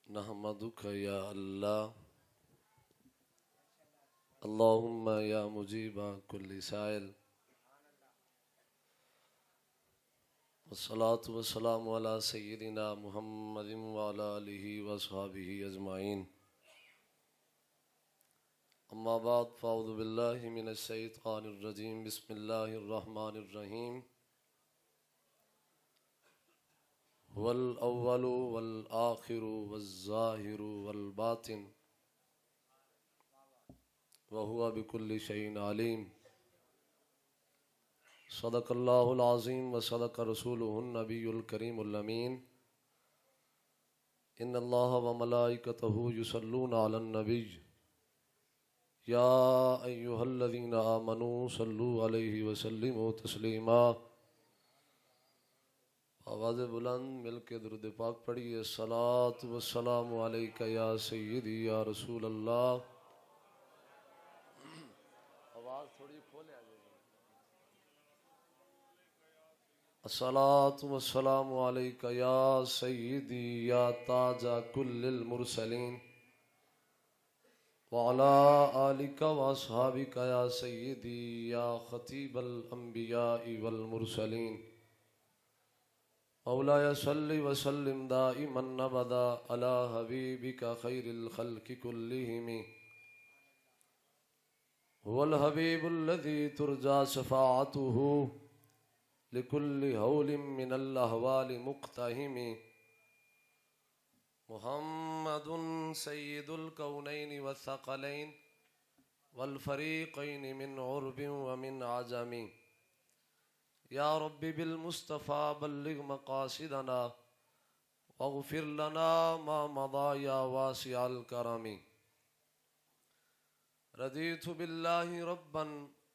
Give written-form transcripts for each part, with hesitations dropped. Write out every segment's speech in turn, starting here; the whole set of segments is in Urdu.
نحمدک یا اللہ اللہم یا مجیب کل سائل والصلاة والسلام علی سیدنا محمد وعلی آلہ وصحبہ اجمعین اما بعد فاعوذ باللہ من الشیطان الرجیم بسم اللہ الرحمن الرحیم والاول والآخر والظاہر والباطن وهو بكل شيء عليم صدق الله العظيم وصدق رسوله النبي الكريم الأمين إن الله وملائكته يصلون على النبي يا أيها الذين آمنوا صلوا عليه وسلموا تسليما آواز بلند مل کے درود پاک پڑھیے الصلاۃ والسلام علیک یا سیدی یا رسول اللہ الصلاۃ والسلام علیک یا سیدی یا تاج کل المرسلین وعلی آلک واصحابک یا سیدی یا خطیب الانبیاء والمرسلین مولاي صل وسلم دائما ابدا على حبيبك خير الخلق كلهم هو الحبيب الذي ترجى شفاعته لكل هول من الأهوال مقتحم محمد سيد الكونين والثقلين والفريقين من عرب ومن عجم یا رب بالمصطفى بلغ مقاصدنا واغفر لنا ما مضى یا واسع الکرم رضیت باللہ ربا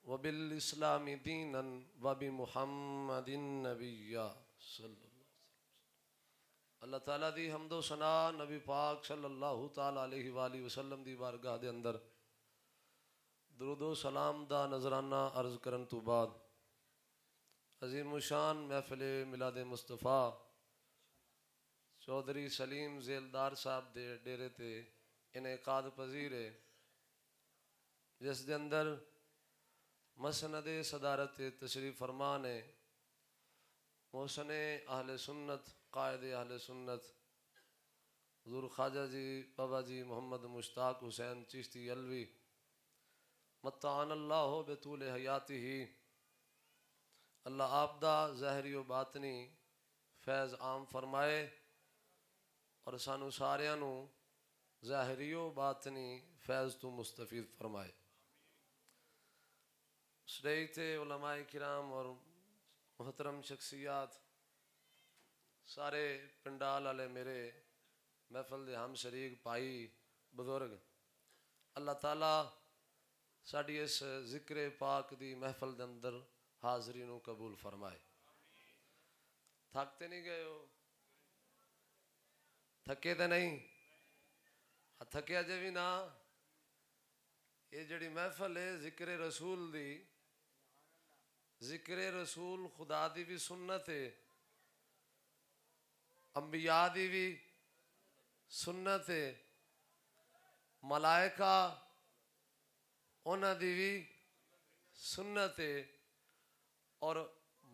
وبالاسلام دینا وبمحمد نبیا صلی اللہ علیہ وسلم۔ اللہ تعالیٰ دی حمد و ثنا نبی پاک صلی اللہ تعالیٰ علیہ وآلہ وسلم دی بارگاہ دے اندر درود و سلام دا نظرانہ عرض کرن تو بعد عظیم الشان محفل میلاد مصطفیٰ چودھری سلیم ذیلدار صاحب دے ڈیرے تے انعقاد پذیر ہے، جس دے اندر مسند صدارت تشریف فرمان ہے محسن اہل سنت قائد اہل سنت حضور خواجہ جی بابا جی محمد مشتاق حسین چشتی علوی متعان اللہ بطول حیاتی ہی، اللہ آپ دا ظاہری و باطنی فیض عام فرمائے اور سانو ساریاں نو ظاہری و باطنی فیض تو مستفید فرمائے۔ شریعت علماء کرام اور محترم شخصیات سارے پنڈال والے میرے محفل دے ہم شریک پائی بزرگ، اللہ تعالیٰ ساڈی اس ذکر پاک دی محفل دے اندر حاضرین کو قبول فرمائے۔ تھکتے نہیں گئے ہو؟ تھکے تے نہیں؟ تھکے اجے بھی نہ؟ یہ جڑی محفل ہے ذکر رسول دی، ذکر رسول خدا دی بھی سنت ہے، انبیاء دی بھی سنت ہے، ملائکہ انہاں دی بھی سنت ہے، اور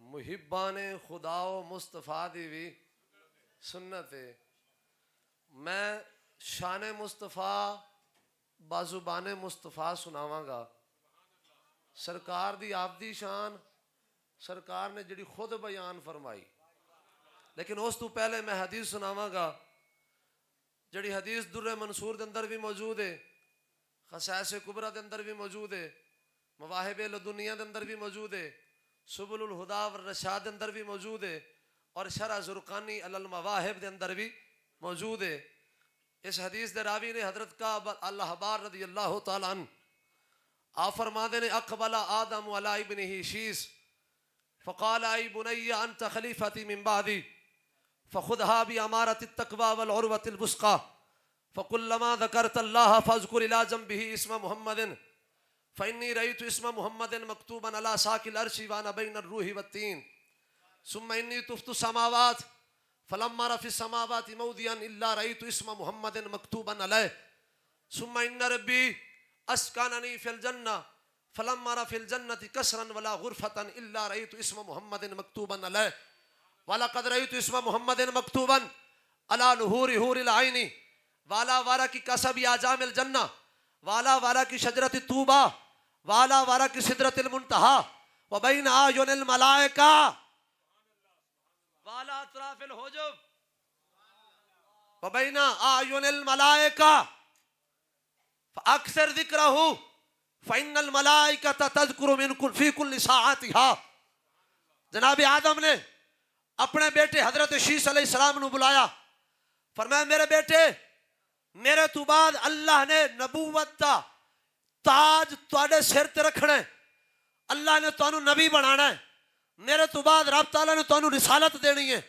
محبان خدا و مصطفیٰ دی بھی سنت ہے۔ میں شان مصطفیٰ بازوبان مصطفیٰ سناواں گا، سرکار دی آپ دی شان سرکار نے جڑی خود بیان فرمائی، لیکن اس تو پہلے میں حدیث سناواں گا جڑی حدیث در منصور دے اندر بھی موجود ہے، خصائص کبریٰ دے اندر بھی موجود ہے، مواہب لدنیہ دے اندر بھی موجود ہے، سبل الہدا والرشاد دے اندر بھی موجود ہے، اور شرح زرقانی علی المواہب دے اندر بھی موجود ہے۔ اس حدیث دے راوی نے حضرت کعب الحبار رضی اللہ تعالیٰ عنہ، آپ فرماتے نے اقبل آدم علی ابنہ شیس فقال ای بنی انت خلیفتی من بعدی فخذها بامارۃ التقوی والعروۃ الوثقی فکلما ذکرت اللہ فاذکر الی جنبہ اسم محمد فإني رأيت اسم محمد مكتوبا على ساق العرش وأنا بين الروح والتين ثم إني طفت السماوات فلما رفع السماوات موضعا الا رأيت اسم محمد مكتوبا عليه ثم ان ربي اسكنني في الجنة فلما رفع الجنة كسرا ولا غرفة الا رأيت اسم محمد مكتوبا عليه ولقد رأيت اسم محمد مكتوبا على نهور حور العين والا وارا کی کسب اعجام الجنہ والا وارا کی شجرت طوبہ والا وارا کی سدرت المنتہا وبین اعین الملائکہ والا اطراف الحجب وبین اعین الملائکہ فاکثر ذکرہ فإن الملائکہ تذکر من فی کل ساعتها. جناب آدم نے اپنے بیٹے حضرت شیس علیہ السلام نے بلایا، فرمایا میرے بیٹے میرے تو بعد اللہ نے نبوت دا تاج تواڈے سر تے رکھنا ہے، اللہ نے تانوں نبی بنانا ہے، میرے تو بعد رب تعالیٰ نے تانوں رسالت دینی ہے.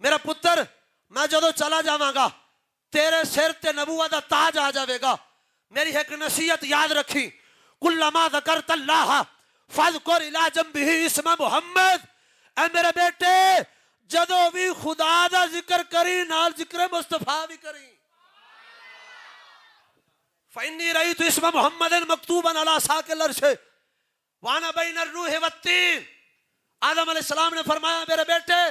میرا پتر میں جدو چلا جاواں گا تیرے سر تے نبوت دا تاج آ جاوے گا. میری ایک نصیحت یاد رکھی، کلما ذکرت اللہ فاذکر الی جنبہ اسم محمد. اے میرے بیٹے جدو بھی خدا دا ذکر کری نال ذکر مصطفیٰ بھی کری. فإنی رأیت اسم محمد مکتوبا علی ساق العرش وانا بین الروح والتین. آدم علیہ السلام نے فرمایا میرے بیٹے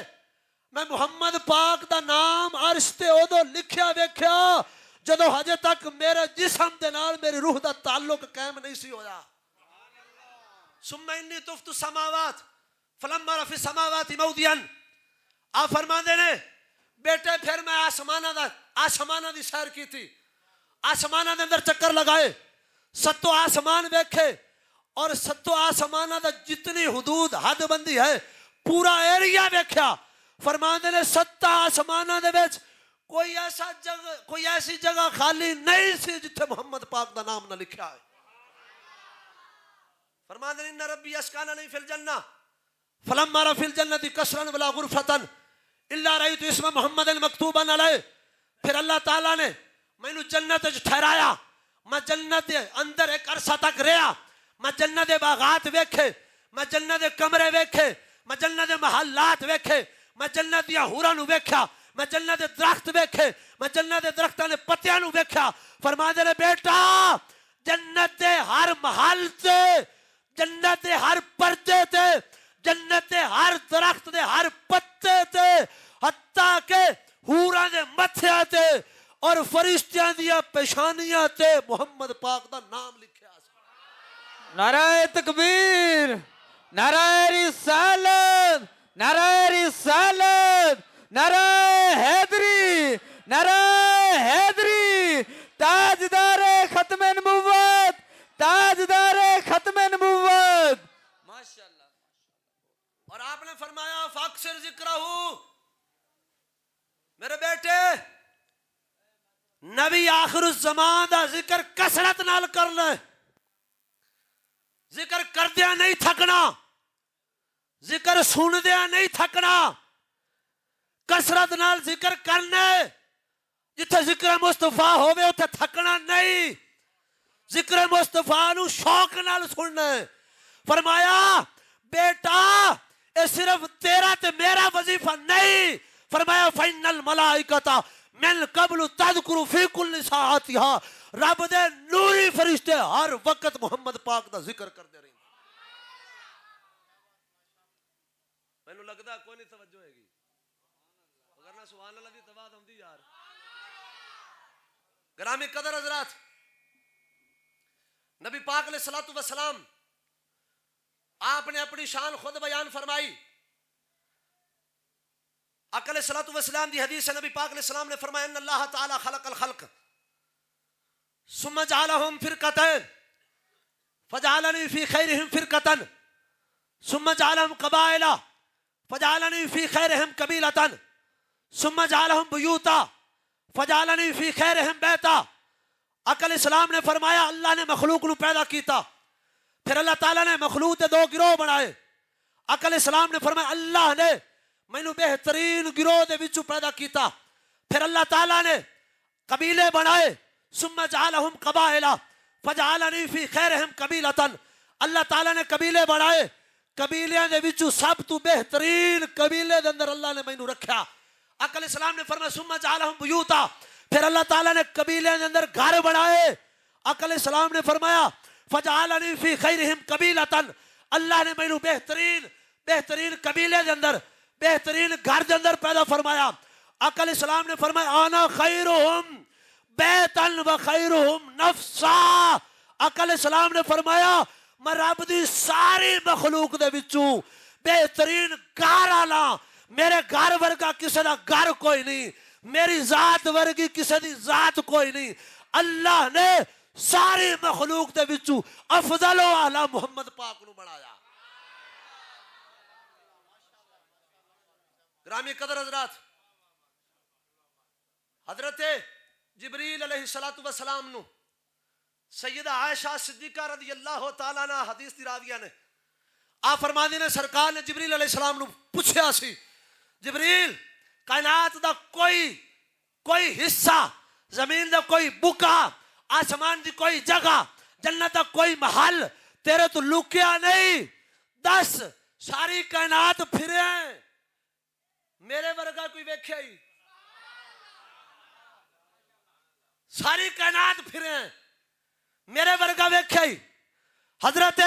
میں محمد پاک دا نام عرش تے ادو لکھیا ویکھیا جدو ہجے تک میرے جسم دے نال میری روح دا تعلق قائم نہیں سی ہویا. ثم انی طفت السماوات فلما رفع السماوات موضعا. آپ فرماندے نے بیٹے پھر میں آسمانہ دی سیر کی تھی، آسمانہ دے اندر چکر لگائے، ستو آسمان ویکھے اور ستو آسمانہ دا جتنی حدود حد بندی ہے پورا ایریا ویکھیا. فرماندے نے ستا آسمانہ دے وچ کوئی ایسی جگہ خالی نہیں سی جتھے محمد پاک دا نام نہ لکھیا ہے. فرماندے نے ان ربی اسکاننی فی الجنہ فلما رفع الجنة کسرا ولا غرفة الا رأیت اسم محمد مکتوبا علیہ. پھر اللہ تعالیٰ نے مینو جنت ٹھہرایا، میں جنت اندر ایک عرصہ تک رہا، میں جنت باغات ویکھے، میں جنت کمرے ویکھے، میں جنت محلات ویکھے، میں جنت دیا حوراں نو ویکھیا، میں جنت درخت ویکھے، میں جنت درختاں دے پتیاں نو ویکھیا. فرماندے نے بیٹا جنت دے ہر محل تے، جنت دے ہر پردے تے، جنت دے ہر درخت دے ہر پتے تے، حتیٰ کہ حوراں دے متھیاں تے اور فرشتیاں دیا پیشانیاں تے محمد پاک دا نام لکھیا. نعرہ تکبیر، نعرہ رسالت، نعرہ رسالت، نعرہ حیدری، نعرہ حیدری. تاجدار ختم نبوت، تاجدار ختم نبوت. ماشاءاللہ. اور آپ نے فرمایا فاکثر ذکرہ، میرے بیٹے نبی آخر الزمان دا ذکر کثرت نال کرنا ہے، ذکر کردیا نہیں تھکنا، ذکر سندیا نہیں تھکنا، کثرت نال ذکر کرنا ہے. جتھے ذکر مصطفیٰ ہوئے اتھے تھکنا نہیں، ذکر مصطفیٰ نو شوق نال سننا ہے. فرمایا بیٹا اے صرف تیرا تے میرا وظیفہ نہیں، فرمایا فإن الملائکۃ من قبل تذکر فی کل ساعتها. رب دے نوری فرشتے ہر وقت محمد پاک دا ذکر کرتے رہے. میں نو لگدا کوئی نہیں توجہ ہے گی، اگر نہ سبحان اللہ دی تواد ہوندی یار. گرامی قدر حضرات، نبی پاک علیہ الصلوۃ والسلام آپ نے اپنی شان خود بیان فرمائی. آقا علیہ الصلوۃ والسلام دی حدیث ہے، نبی پاک علیہ السلام نے فرمایا ان اللہ تعالی خلق الخلق ثم جعلهم فرقتين فجعلني في خيرهم فرقة ثم جعلهم قبائل فجعلني في خيرهم قبيلة ثم جعلهم بيوتا فجعلني في خيرهم بيتا. آقا علیہ السلام نے فرمایا اللہ نے مخلوق نو پیدا کیتا، پھر اللہ تعالیٰ نے مخلوق دے دو گروہ بنائے. آقا علیہ السلام نے فرمایا اللہ نے مینو بہترین گروہ دے وچوں پیدا کیتا، پھر اللہ تعالیٰ نے قبیلے بنائے. ثم جعلهم قبائل فجعلنی فی خیرہم قبیلۃ. اللہ تعالیٰ نے قبیلے بنائے، قبیلیاں دے وچوں سب تو بہترین قبیلے دے اندر اللہ نے مینو رکھیا. آقا علیہ السلام نے فرمایا ثم جعلہم بیوتا، پھر اللہ تعالیٰ نے قبیلے کے اندر گھر بنائے. آقا علیہ السلام نے فرمایا فجعلنی فی خیرہم قبیلۃ، اللہ نے مینوں بہترین قبیلے دے اندر، بہترین گھر دے اندر پیدا فرمایا. آقا علیہ السلام نے فرمایا انا خیرہم بیتا و خیرہم نفسا. آقا علیہ السلام نے فرمایا میں رب دی ساری مخلوق دے وچوں بہترین گھر والا، میرے گھر ورگا کسی دا گھر کوئی نہیں، میری ذات ورگی کسی دی ذات کوئی نہیں. اللہ نے ساری مخلوق دے وچوں افضل و اعلی محمد پاک نو بنایا. گرامی قدر حضرات، حضرت جبریل علیہ السلام نو سیدہ عائشہ صدیقہ رضی اللہ تعالیٰ عنہ حدیث دی راویہ نے آپ فرماندے نے سرکار نے جبریل علیہ السلام نو پوچھیا سی جبریل کائنات دا کوئی حصہ، زمین دا کوئی بکا، آسمان دی کوئی جگہ، جنت دا کوئی محل تیرے تو لکیا نہیں، دس ساری کائنات پھرے ہیں، میرے ورگا کوئی ویکھیا ہی؟ ساری کائنات پھرے ہیں، میرے ورگا ویکھیا ہی؟ حضرت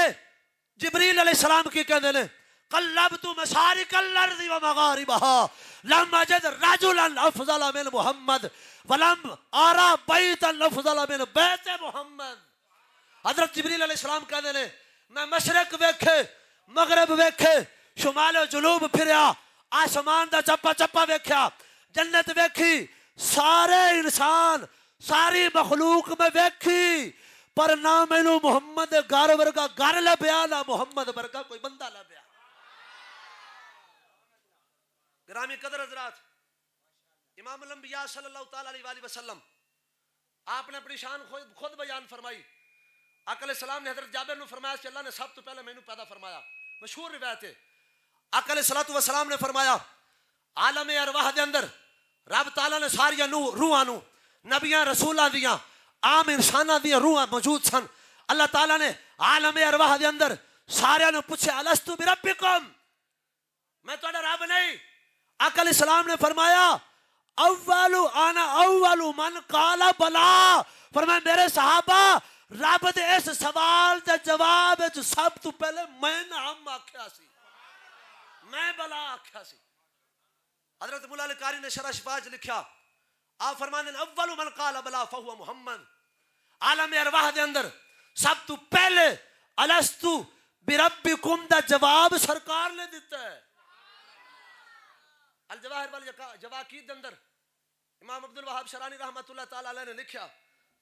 جبریل علیہ السلام کی کہنے نے قلبت مشارق الارض و مغاربها لم اجد رجلا افضل من محمد ولم ارى بیتا افضل من بیت محمد. حضرت جبریل علیہ السلام کہنے نے میں مشرق ویکھے، مغرب ویکھے، شمال و جنوب پھریا، آسمان دا چپا چپا ویکھیا، جنت ویکھی، سارے انسان ساری مخلوق میں ویکھی، پر نہ مینوں محمد گھر ورگا گھر لبیا، نہ محمد ورگا کوئی بندہ لبیا. گرامی قدر حضرات، امام الانبیاء صلی اللہ تعالیٰ علیہ وآلہ وسلم آپ نے اپنی شان خود بیان فرمائی. آقا علیہ السلام نے حضرت جابر نے فرمایا کہ اللہ نے سب تو پہلے مینوں پیدا فرمایا، مشہور روایت ہے. آقا علیہ السلام نے فرمایا عالم ارواح دے اندر رب تعالیٰ نے ساری روحاں نو نبیاں رسولاں دیاں عام انساناں دیاں روحاں موجود سن. اللہ تعالیٰ نے عالم ارواح دے اندر سارے نو پوچھے الستو بربکم، میں تہاڈا رب نہیں؟ آقا علیہ السلام نے فرمایا اول من قال بلا، فرمایا میرے صحابہ رب دے اس سوال دے جواب وچ سب تو پہلے میں نعم آکھیا سی، میں بلا آکھیا سی. حضرت مولا علی قاری نے شرح شفا وچ لکھیا آپ فرماندے ہیں اول من قال بلا فہو محمد. عالم ارواح دے اندر سب تو پہلے الستو بربکم دا جواب سرکار نے دیتا ہے. الجواہر والجواکید دے اندر امام عبد الوہاب شرانی رحمۃ اللہ تعالی علیہ نے لکھیا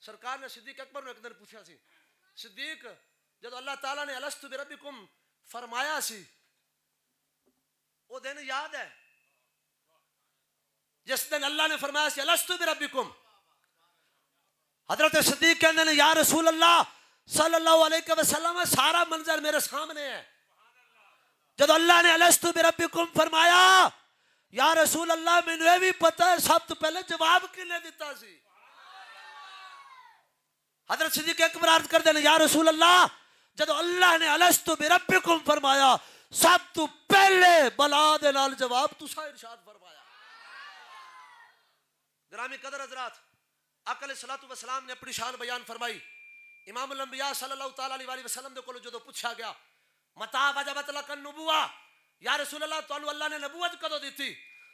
سرکار نے صدیق اکبر نے ایک دن پوچھا سی صدیق جب اللہ تعالیٰ نے الستو بربکم فرمایا سی وہ دن یاد ہے جس دن اللہ نے فرمایا سی الستو بربکم؟ حضرت صدیق کہنے نے یا رسول اللہ صلی اللہ علیہ وسلم سارا منظر میرے سامنے ہے. جب اللہ نے الستو بربکم فرمایا یا رسول اللہ میں نے بھی پتا ہے سب تو پہلے جواب کنے دیتا سی. حضرت صدیق اکبر عرض کر دینے یا رسول اللہ جب اللہ نے الستو بربکم فرمایا سب تو پہلے بلا دے نال جواب تسا ارشاد فرمایا. گرامی قدر حضرات، آقا علیہ السلام نے اپنی شان بیان فرمائی. امام الانبیاء صلی اللہ تعالیٰ علیہ وسلم دے کولو جدو پوچھا گیا متا وجبت لک النبوہ، یا رسول اللہ تو اللہ نے نبوت کدو دیتی؟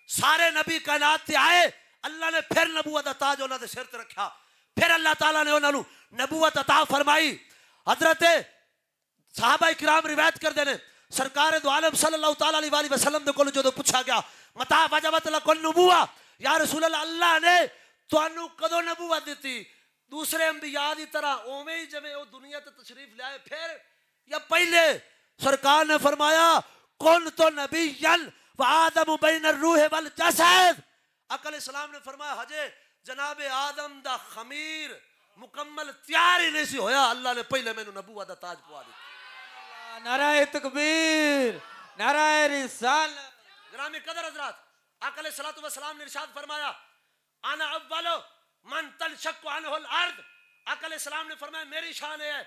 سارے نبی کائنات تے آئے، اللہ نے پھر نبوت دا تاج انہاں دے سر تے رکھا، پھر اللہ تعالیٰ نے انہاں نو نبوت عطا فرمائی. حضرت صحابہ کرام روایت کر دینے سرکار دو عالم صلی اللہ تعالیٰ علیہ وسلم دے کولو جدو پوچھا گیا متا وجبت لک النبوہ، یا رسول اللہ اللہ نے تانوں کدو نبوت دیتی؟ دوسرے انبیاء دی طرح اوویں ہی جویں او دنیا تے تشریف لے آئے پھر یا پہلے؟ سرکار نے فرمایا کن تو نبیًا وآدم بین الروح والجسد. آقا علیہ السلام نے فرمایا حجے جناب آدم دا خمیر مکمل تیار ہی نہیں سی ہویا اللہ نے پہلے میں نبوت دا تاج پوا دیا. نعرہ تکبیر، نعرہ رسالت. گرامی قدر حضرات، آقا علیہ السلام نے ارشاد فرمایا انا اول من تنشق عنہ الارض. آقا علیہ السلام نے فرمایا میری شان ہے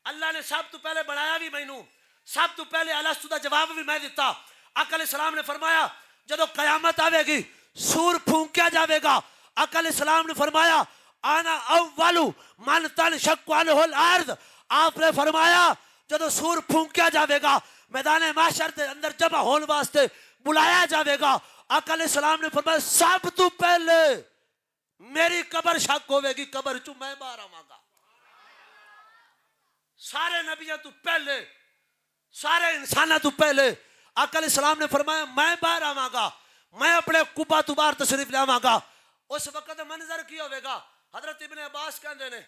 اللہ نے سب تو پہلے بنایا بھی مینوں، سب تو پہلے الستو دا جواب بھی میں دیتا. آقا علیہ السلام نے فرمایا جدو قیامت آوے گی سور پھونکیا جاوے گا. آقا علیہ السلام نے فرمایا آنا اولو من تنشق عنہ الارض. آپ نے فرمایا جدو سور پھونکیا جاوے گا میدان محشر دے اندر جمع ہون واسطے بلایا جاوے گا. آقا علیہ السلام نے فرمایا سب تو پہلے میری قبر شک ہوئے گی, قبر چو میں باہر آواں گا. سارے نبیوں تو پہلے, سارے انسانوں تو پہلے آقا علیہ السلام نے فرمایا میں باہر آواں گا, میں اپنے قبا تو باہر تشریف لے آواں گا. اس وقت منظر کی ہوئے گا. حضرت ابن عباس کہندے نے,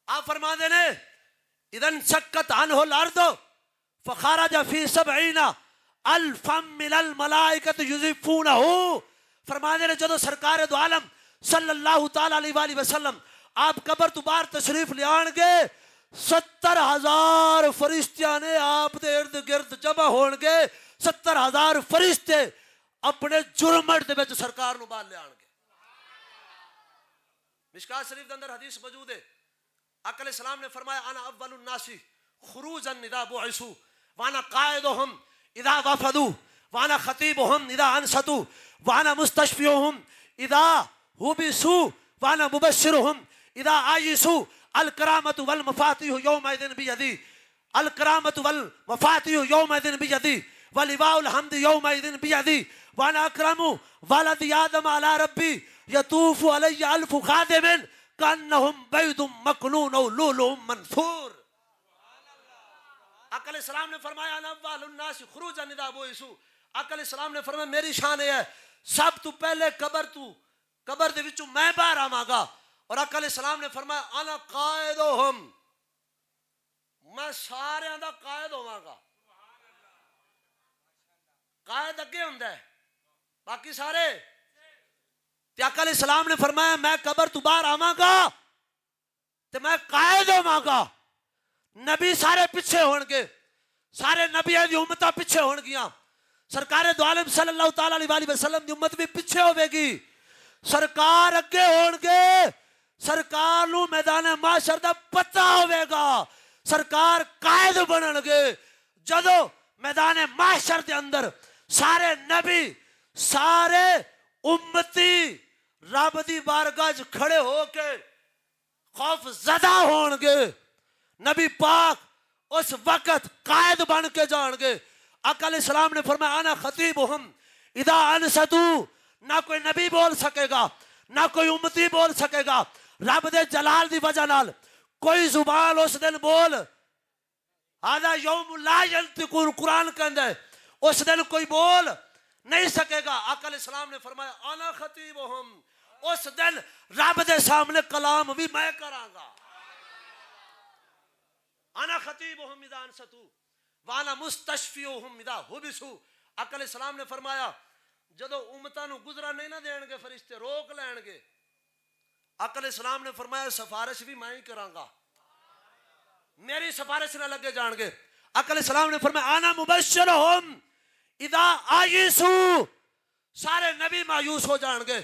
آپ فرما دے نے اذن شکت عنہ الارض فخرج فی 70 الفا من الملائکۃ یضیفونہ. فرما دے نے جدو سرکار دو عالم صلی اللہ تعالی علیہ وآلہ وسلم آپ قبر تو باہر تشریف لے آن گے 70,000 فرشتیاں نے آپ دے ارد گرد جمع ہون گے. 70,000 فرشتے اپنے جرمٹ دے وچ سرکار نو بال لے آن گے. مشکات شریف دے اندر حدیث موجود ہے. آقا علیہ السلام نے فرمایا انا اول الناس خروجا اذا بعثوا وانا قائدهم اذا وفدوا وانا خطیبهم اذا انصتوا وانا مستشفیهم اذا حبسوا وانا مبشرهم اذا عایسوا. الکرامۃ والمفاتیح یومئذ بیدی, الکرامۃ والمفاتیح یومئذ بیدی ولواء الحمد یومئذ بیدی وانا اکرم ولد آدم علی ربی یطوف علی الف خادم کانہم بید مکنون او لؤلؤ منثور. آقا علیہ السلام نے فرمایا انا اول الناس خروجا اذا بعثوا. آقا علیہ السلام نے فرمایا میری شان ہے سب تو پہلے قبر دے وچوں میں باہر آواں گا. اور آقا علیہ السلام نے فرمایا انا قائدہم, میں سارے دا قائد ہوواں گا. قائد اگے ہوندا ہے باقی سارے. تے آقا علیہ السلام نے فرمایا میں قبر تو باہر آواں گا تے میں قائد ہوواں گا. نبی سارے پیچھے ہون گے, سارے نبیوں دی امتاں پیچھے ہون گیاں. سرکار دو عالم صلی اللہ تعالی علیہ وآلہ وسلم دی امت بھی پیچھے ہوے گی. سرکار اگے ہون گے, سرکار نو میدان محشر دا پتہ ہوئے گا, سرکار قائد بنن گے. جدو میدان محشر دے اندر سارے نبی سارے امتی رب دی بارگاہ کھڑے ہو کے خوف زدہ ہون گے, نبی پاک اس وقت قائد بن کے جان گے. آقا علیہ السلام نے فرمایا انا خطیبہم اذا انصتوا. نہ کوئی نبی بول سکے گا, نہ کوئی امتی بول سکے گا. رب دے جلال دی وجہ نال کوئی زبان اس دن بول هذا یوم لا ینطقون, قرآن کہندا ہے اس دن کوئی بول نہیں سکے گا. آقا علیہ السلام نے فرمایا انا خطیبہم, اس دن رب دے سامنے کلام بھی میں کراں گا. انا خطیبہم اذا انصتوا وانا مستشفیہم اذا حبسوا. آقا علیہ السلام نے فرمایا جدو امتاں نو گزرا نہیں نہ دین گے فرشتے روک لین گے. آقا علیہ السلام نے فرمایا سفارش بھی میں ہی کراں گا, میری سفارش نہ لگے جان گے. آقا علیہ السلام نے فرمایا انا مبشرہم اذا عایسوا. سارے نبی مایوس ہو جان گے,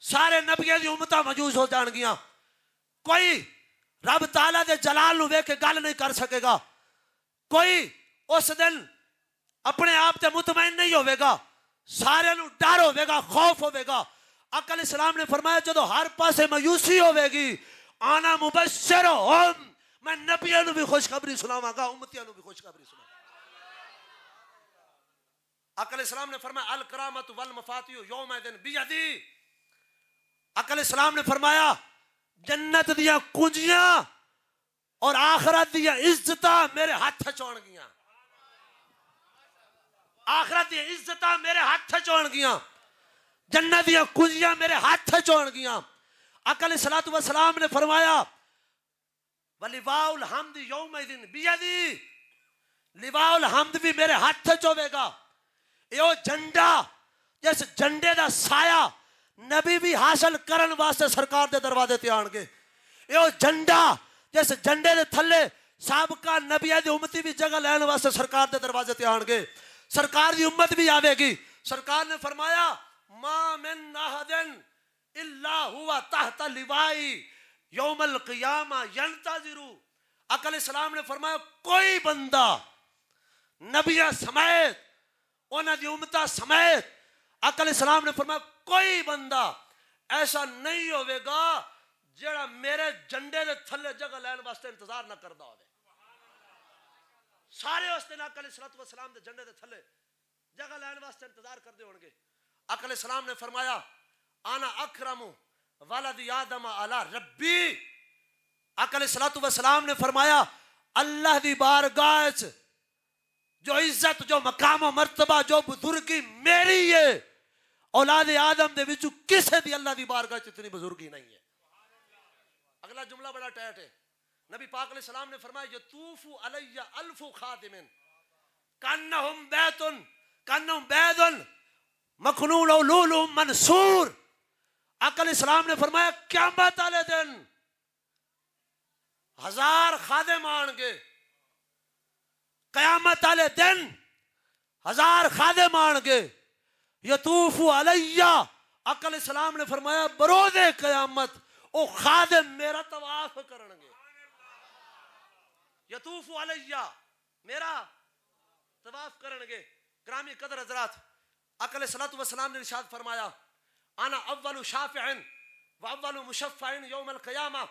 سارے نبیوں دی امتاں مایوس ہو جان گیاں. کوئی رب تعالیٰ دے جلال نو ویکھ کے گل نہیں کر سکے گا. کوئی اس دن اپنے آپ تے مطمئن نہیں ہوئے گا, سارے نو ڈر ہوئے گا, خوف ہوئے گا. آقا علیہ السلام نے فرمایا جدو ہر پاسے مایوسی ہوئے گی آنا مبشرہم, میں نبیوں نو بھی خوشخبری سناواں گا, امتیاں نو بھی خوشخبری سناواں گا. آقا علیہ السلام نے فرمایا الکرامۃ والمفاتیح یومئذ بیدی. آقا علیہ السلام نے فرمایا جنت دیاں کنجیاں اور آخرت دیاں عزتاں میرے ہاتھ چون گیاں. آخرت دیاں عزتاں میرے ہاتھ چون گیاں, جنت دیاں کنجیاں میرے ہاتھ چون گیاں. آقا علیہ السلام نے فرمایا وَلِوَاءُ الْحَمْدِ يَوْمَئِذٍ بِيَدِي, لواء الحمد بھی میرے ہاتھ چوے گا. یہ جھنڈا جس جھنڈے دا سایہ نبی بھی حاصل کرن واسطے سرکار دے دروازے تے آن گے. یہ جھنڈا جس جھنڈے دے تھلے سابقہ نبیہ دی امتی بھی جگہ لین واسطے سرکار دے دروازے تے آن گے. سرکار دی امت بھی آوے گی. سرکار نے فرمایا ما من احد الا ہوا تحت لوائی یوم القیامہ ینتظر. آقا علیہ السلام نے فرمایا کوئی بندہ نبیہ سمیت انہاں دی امتہ سمیت آقا علیہ السلام نے فرمایا کوئی بندہ ایسا نہیں ہوئے گا جڑا میرے جھنڈے دے تھلے جگہ لین واسطے انتظار نہ کردا ہوئے. سارے اس دن آقا علیہ السلام دے جھنڈے دے تھلے جگہ لین واسطے انتظار کردے ہون گے. آقا علیہ السلام نے فرمایا انا اکرم ولد آدم علی ربی. آقا علیہ السلام نے فرمایا اللہ دی بارگاہ وچ جو عزت جو مقام و مرتبہ جو بزرگی میری ہے اولاد آدم دے وچوں کسے دی اللہ دی بارگاہ وچ اتنی بزرگی نہیں ہے. اگلا جملہ بڑا ٹائٹ ہے. نبی پاک علیہ السلام نے فرمایا یطوف علی الف خادم کانہم بیت مکنون لولو منصور. آقا علیہ السلام نے فرمایا قیامت والے دن 1000 خادم آن گے. قیامت والے دن 1000 خادم آن گے. یطوف علی. آقا علیہ السلام نے فرمایا بروز قیامت او خادم میرا طواف کرن گے. یطوف علی میرا طواف کرن گے. گرامی قدر حضرات آقا علیہ السلام نے ارشاد فرمایا انا اول شافع و اول مشفع یوم القیامہ.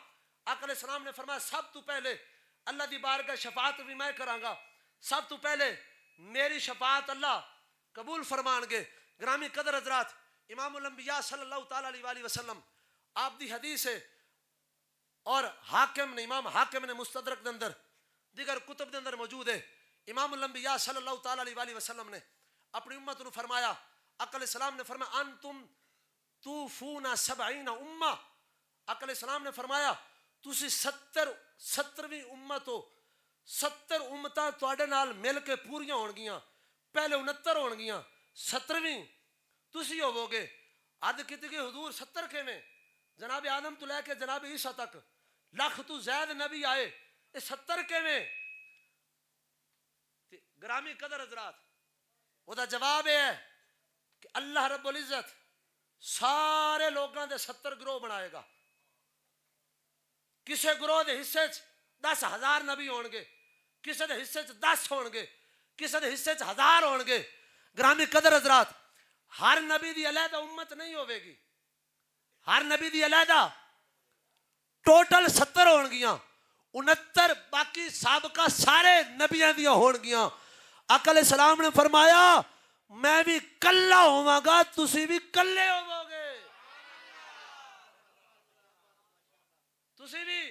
آقا علیہ السلام نے فرمایا سب تو پہلے اللہ دی بارگاہ شفاعت بھی میں کراں گا. سب تو پہلے میری شفاعت اللہ قبول فرمان گے. گرامی قدر حضرات امام الانبیاء صلی اللہ تعالی علیہ وآلہ وسلم آپ دی حدیث ہے اور حاکم نے امام حاکم نے مستدرک دے اندر دیگر کتب دے اندر موجود ہے. امام الانبیاء صلی اللہ تعالی علیہ وآلہ وسلم نے اپنی امت کو فرمایا. آقا علیہ السلام نے فرمایا انتم توفون 70 امہ. آقا علیہ السلام نے فرمایا تسی 70ویں امت ہو. 70 امتاں تواڈے نال مل کے پوریاں ہون گیاں. پہلے 69 ہون گیاں 70ویں تسی ہوو گے. عد کیتی کہ حضور 70 کیویں؟ جناب آدم تو لے کے جناب عیسیٰ تک لاکھ تو زائد نبی آئے یہ 70 کیویں؟ گرامی قدر حضرات وہ دا جواب ہے کہ اللہ رب العزت سارے لوگاں دے 70 گروہ بنائے گا. کسے گروہ دے حصے 10,000 نبی ہون گے, کسے دے حصے 10 ہون گے, کسے دے حصے 1000 ہون گے. گرامی قدر حضرات ہر نبی دی علیحدہ امت نہیں ہوے گی. ہر نبی دی علیحدہ ٹوٹل 70 ہون گیاں. 69 باقی سابقہ سارے نبیاں دیا ہون گیاں. آقا علیہ السلام نے فرمایا میں بھی کلا ہوواں گا تسی بھی کلے ہوو گے. تسی بھی.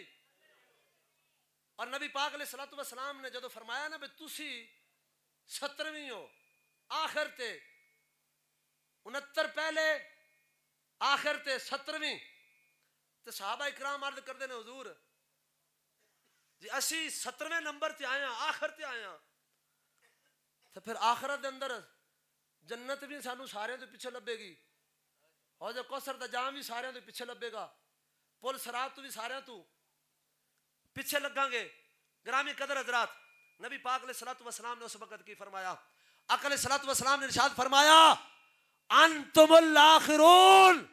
اور نبی پاک علیہ السلام نے جدو فرمایا نا بے تسی 70ویں ہو آخر تے 69 پہلے آخر تے 70ویں تے صحابہ اکرام عرض کردے نے حضور جی اسی 70ویں نمبر تے آیا آخر تے آیا تو پھر آخرت دے اندر جنت بھی سانو سارے تو پیچھے لبے گی اور جو کوثر دا جام بھی سارے تو پیچھے لبے گا. پل صراط تو بھی سارے تو پیچھے لگاں گے. گرامی قدر حضرات نبی پاک علیہ السلام نے اس وقت کی فرمایا. آقا علیہ السلام نے ارشاد فرمایا انتم الاخرون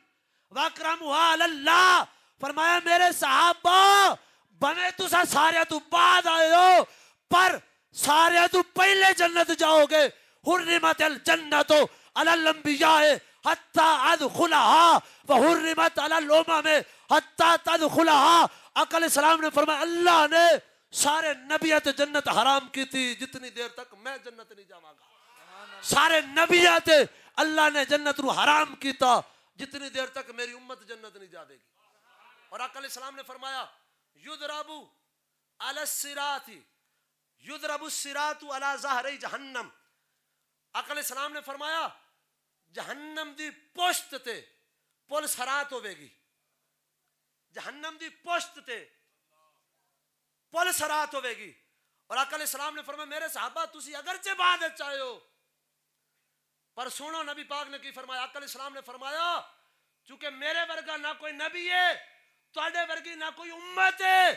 واکرموا علی اللہ. فرمایا میرے صحابہ بنے تسا سارے تو بعد آئے ہو پر سارے تو پہلے جنت جاؤ گے. حرمت الجنت علی الانبیاء حتی ادخلها وحرمت علی الامم حتی تدخلها. آقا علیہ السلام نے فرمایا اللہ نے سارے نبیات جنت حرام کی تھی جتنی دیر تک میں جنت نہیں جاواں گا. سارے نبیات اللہ نے جنت رو حرام کیتا جتنی دیر تک میری امت جنت نہیں جا دے گی. اور آقا علیہ السلام نے فرمایا یضرب علی الصراط یضرب الصراط علی ظہر جہنم. آقا علیہ السلام نے فرمایا جہنم دی پشت تے پل صراط ہوے گی. جہنم دی پشت تے پل صراط ہوے گی. اور آقا علیہ السلام نے فرمایا میرے صحابہ تسی اگرچہ بعد چاہے ہو پر سنو نبی پاک نے کی فرمایا. آقا علیہ السلام نے فرمایا چونکہ میرے ورگا نہ کوئی نبی ہے تواڈے ورگی نہ کوئی امت ہے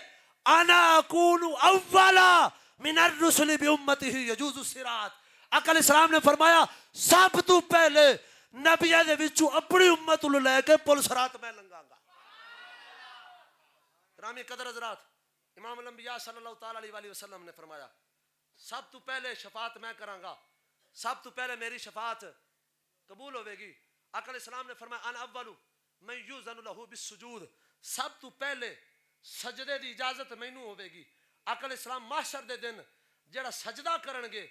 انا اکون اولا من الرسل بامته یجوز الصراط. آقا علیہ السلام نے فرمایا سب تو پہلے نبیوں دے وچوں اپنی امت نو لے کے پل صراط میں لنگاں گا. گرامی قدر حضرات امام الانبیاء صلی اللہ تعالی علیہ وآلہ وسلم نے فرمایا سب تو پہلے شفاعت میں کراں گا. سب تو پہلے میری شفاعت قبول ہوے گی. آقا علیہ السلام نے فرمایا انا اول من یوزن له بالسجود, سب تو پہلے سجدے دی اجازت مینوں ہوے گی. آقا علیہ السلام محشر دے دن جڑا سجدہ کرن گے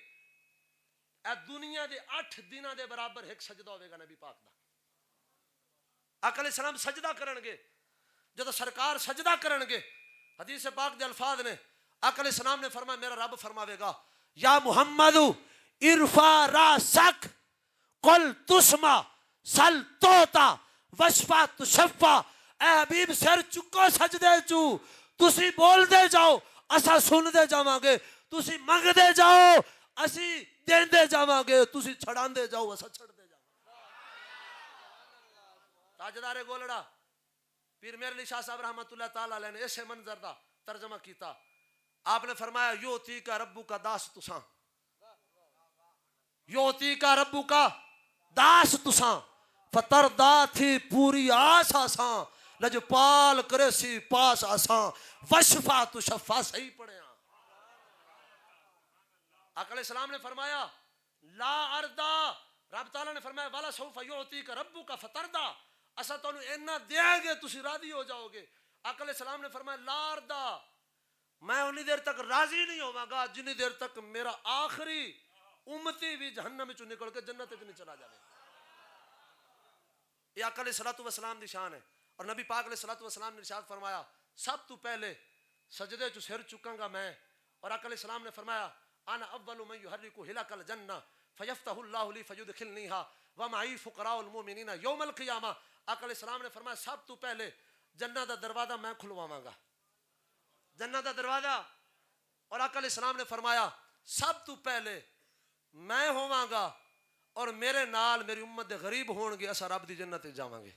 اے دنیا دے 8 دناں دے برابر ایک سجدہ ہوے گا نبی پاک دا. آقا علیہ السلام سجدہ کرن گے, جدو سرکار سجدہ کرن گے حدیث پاک دے الفاظ نے آقا علیہ السلام نے فرمایا میرا رب فرماوے گا یا محمد ارفع راسک قل تسمع سل توتا وشفا تشفا. اے حبیب سر چکو سجدے چو, تسی بول دے جاؤ اسا سن دے جاواں گے, تسی منگ دے جاؤ اسی دین دے جاواں گے, تسی چھڑان دے جاؤ اسا چھڑ دے جاواں. تاجدار گولڑا پیر میر علی شاہ صاحب رحمۃ اللہ تعالی علیہ نے ایسے منظر دا ترجمہ کیتا. آپ نے فرمایا یوتی کا ربو کا داس تساں, یوتی کا ربو کا داس تساں فتردا تھی پوری آس آساں, لجپال کرے سی پاس آساں وشفا تو شفا. صحیح پڑھے ہاں. آقا علیہ السلام نے فرمایا لا اردا, رب تعالیٰ نے فرمایا والا سوف یعطی کا ربو کا فتردا, اسا تو اینا دیں گے تسی راضی ہو جاؤ گے. آقا علیہ السلام نے فرمایا لا اردا, میں انی دیر تک راضی نہیں ہوواں گا جنی دیر تک میرا آخری امتی بھی جہنم چوں نکل کے جنت وچ نہیں چلا جائے. یہ آقا علیہ السلام دی شان ہے. اور نبی پاک علیہ السلام نے ارشاد فرمایا سب تو پہلے سجدے چ سر چکاں گا میں. اور آقا علیہ السلام نے فرمایا انا اول من يحرك هلك الجنہ فيفتح الله لي فيدخلنيها ومعي فقراء المؤمنين يوم القیامہ. آقا علیہ السلام نے فرمایا سب تو پہلے جنت دا دروازہ میں کھلواواں گا, جنت دا دروازہ. اور آقا علیہ السلام نے فرمایا سب تو پہلے میں ہوواں گا اور میرے نال میری امت دے غریب ہون گے, اسا رب دی جنت جاواں گے.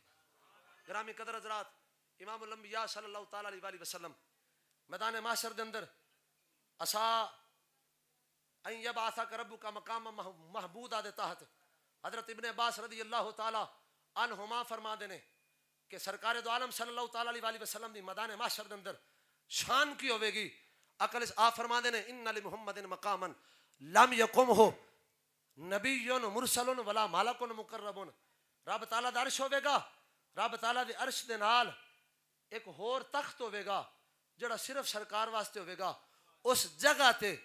گرامی قدر حضرات, امام الانبیاء صلی اللہ تعالی علیہ وآلہ وسلم میدان محشر دے اندر اسا ان یبعثک ربک مقام محمودا دے تحت حضرت ابن عباس رضی اللہ تعالی عنہما فرما دینے کہ سرکار دو عالم صلی اللہ تعالی علیہ وآلہ وسلم دی میدان محشر دے اندر شان کی ہوے گی. عقل آپ فرما دینے ان لمحمد مقاما لم یقمہ نبی مرسل ولا ملک مقرب. رب تعالیٰ دا عرش ہوے گا, رب تعالیٰ دے عرش دے نال ایک ہور تخت ہوے گا جڑا صرف سرکار واسطے ہوے گا. اس جگہ تے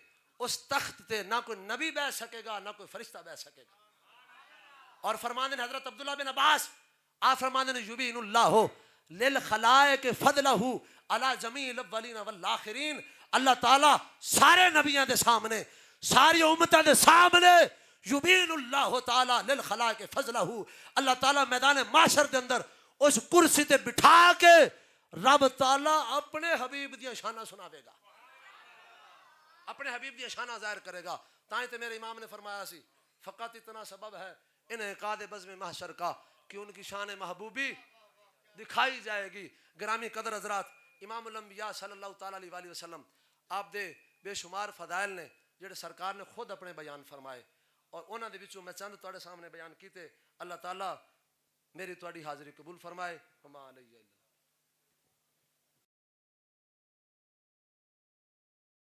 اس تخت تے نہ کوئی نبی بیٹھ سکے گا نہ کوئی فرشتہ بیٹھ سکے گا. اور فرمانے حضرت عبداللہ بن عباس آپ فرمانے یبین اللہ للخلائق فضلہ علی جمیع الاولین والآخرین. اللہ تعالیٰ سارے نبیوں دے سامنے ساری امتوں دے سامنے یبین اللہ تعالیٰ للخلائق فضلہ, اللہ تعالیٰ میدان معاشر دے اندر اس کرسی تے بٹھا کے رب تعالیٰ اپنے حبیب دیا شانہ سناوے گا, اپنے حبیب دیا شانہ ظاہر کرے گا. تائیں تے میرے امام نے فرمایا سی فقط اتنا سبب ہے انعقاد بزم محشر کا کہ ان کی شان محبوبی دکھائی جائے گی. گرامی قدر حضرات, امام الانبیاء صلی اللہ تعالی علیہ وآلہ وسلم آپ دے بے شمار فضائل نے جڑے سرکار نے خود اپنے بیان فرمائے اور انہاں دے وچوں میں چند تواڈے سامنے بیان کیتے. اللہ تعالیٰ میری تواڈی حاضری قبول فرمائے. وما علیہ